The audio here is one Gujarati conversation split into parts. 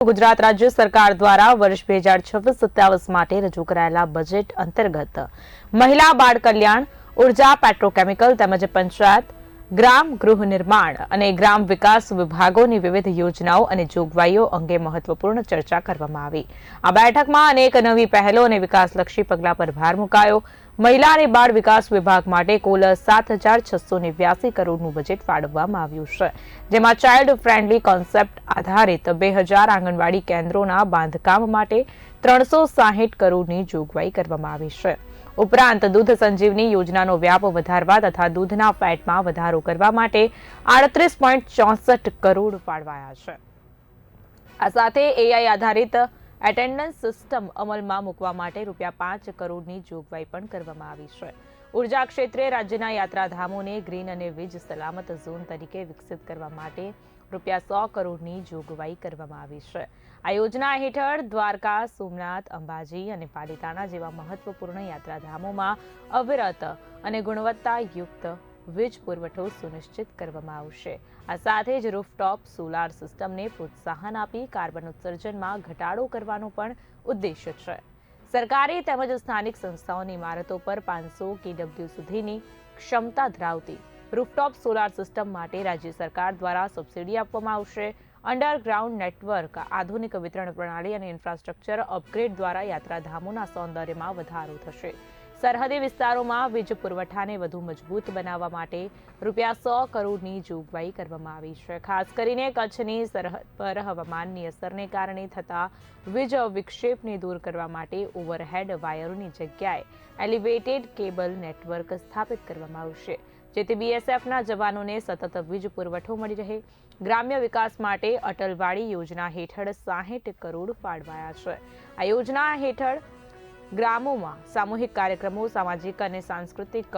ગુજરાત રાજ્ય સરકાર દ્વારા વર્ષ 2026-27 માટે રજૂ કરાયેલા બજેટ અંતર્ગત મહિલા બાળ કલ્યાણ, ઉર્જા, પેટ્રોકેમિકલ તેમજ પંચાયત, ગ્રામ ગૃહ નિર્માણ અને ગ્રામ વિકાસ વિભાગોની વિવિધ યોજનાઓ અને જોગવાઈઓ અંગે મહત્વપૂર્ણ ચર્ચા કરવામાં આવી. આ બેઠકમાં અનેક નવી પહેલો અને વિકાસલક્ષી પગલાં પર ભાર મુકાયો. મહિલા અને બાળ વિકાસ વિભાગ માટે કુલ 7,689 કરોડનું બજેટ ફાળવવામાં આવ્યું છે, જેમાં ચાઇલ્ડ ફ્રેન્ડલી કોન્સેપ્ટ આધારિત 2,000 આંગણવાડી કેન્દ્રોના બાંધકામ માટે 360 કરોડની જોગવાઈ કરવામાં આવી છે. ઉપરાંત દૂધ સંજીવની યોજનાનો વ્યાપ વધારવા તથા દૂધના ફેટમાં વધારો કરવા માટે 38.64 કરોડ ફાળવાયા છે. આ સાથે એઆઈ આધારિત એટેન્ડન્સ સિસ્ટમ અમલમાં મૂકવા માટે ₹5 કરોડની જોગવાઈ પણ કરવામાં આવી છે. ઉર્જા ક્ષેત્રે રાજ્યના યાત્રાધામોને ગ્રીન અને વીજ સલામત ઝોન તરીકે વિકસિત કરવા માટે ₹100 કરોડની જોગવાઈ કરવામાં આવી છે. આ યોજના હેઠળ દ્વારકા, સોમનાથ, અંબાજી અને પાલિતાણા જેવા મહત્વપૂર્ણ યાત્રાધામોમાં અવિરત અને ગુણવત્તાયુક્ત વીજ પુરવઠો સુનિશ્ચિત કરવામાં આવશે. આ સાથે જ રૂફટોપ સોલાર સિસ્ટમને પ્રોત્સાહન આપી કાર્બન ઉત્સર્જનમાં ઘટાડો કરવાનો પણ ઉદ્દેશ્ય છે. સરકારી તેમજ સ્થાનિક સંસ્થાઓની ઇમારતો પર 500 કેડબ્લ્યુ સુધીની ક્ષમતા ધરાવતી રૂફટોપ સોલાર સિસ્ટમ માટે રાજ્ય સરકાર દ્વારા સબસિડી આપવામાં આવશે. અંડરગ્રાઉન્ડ નેટવર્ક, આધુનિક વિતરણ પ્રણાલી અને ઇન્ફ્રાસ્ટ્રક્ચર અપગ્રેડ દ્વારા યાત્રાધામોના સૌંદર્યમાં વધારો થશે. સરહદી વિસ્તારોમાં વીજ પુરવઠાને વધુ મજબૂત બનાવવા માટે ₹100 કરોડની જોગવાઈ કરવામાં આવી છે. ખાસ કરીને કચ્છની સરહદ પર હવામાનની અસરને કારણે થતા વીજ વિક્ષેપને દૂર કરવા માટે ઓવરહેડ વાયરોની જગ્યાએ એલિવેટેડ કેબલ નેટવર્ક સ્થાપિત કરવામાં આવશે, જેથી બીએસએફના જવાનોને સતત વીજ પુરવઠો મળી રહે. ગ્રામ્ય વિકાસ માટે અટલવાડી યોજના હેઠળ 60 કરોડ ફાળવાયા છે. આ યોજના હેઠળ ગ્રામોમાં સામૂહિક કાર્યક્રમો, સામાજિક અને સાંસ્કૃતિક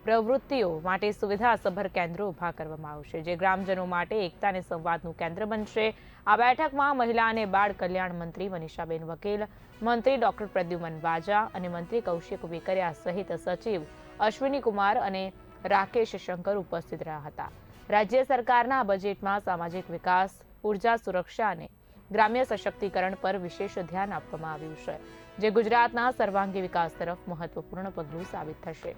પ્રવૃત્તિઓ માટે સુવિધાસભર કેન્દ્રો ઊભા કરવામાં આવશે, જે ગ્રામજનો માટે એકતા અને સંવાદનું કેન્દ્ર બનશે. આ બેઠકમાં મહિલા અને બાળ કલ્યાણ મંત્રી મનીષાબેન વકીલ, મંત્રી ડોક્ટર પ્રદ્યુમન વાજા અને મંત્રી કૌશિક વેકરિયા સહિત સચિવ અશ્વિની કુમાર અને રાકેશ શંકર ઉપસ્થિત રહ્યા હતા. રાજ્ય સરકારના બજેટમાં સામાજિક વિકાસ, ઉર્જા સુરક્ષા અને ગ્રામ્ય સશક્તિકરણ પર વિશેષ ધ્યાન આપવામાં આવ્યું છે, જે ગુજરાતના સર્વાંગી વિકાસ તરફ મહત્વપૂર્ણ પગલું સાબિત થશે.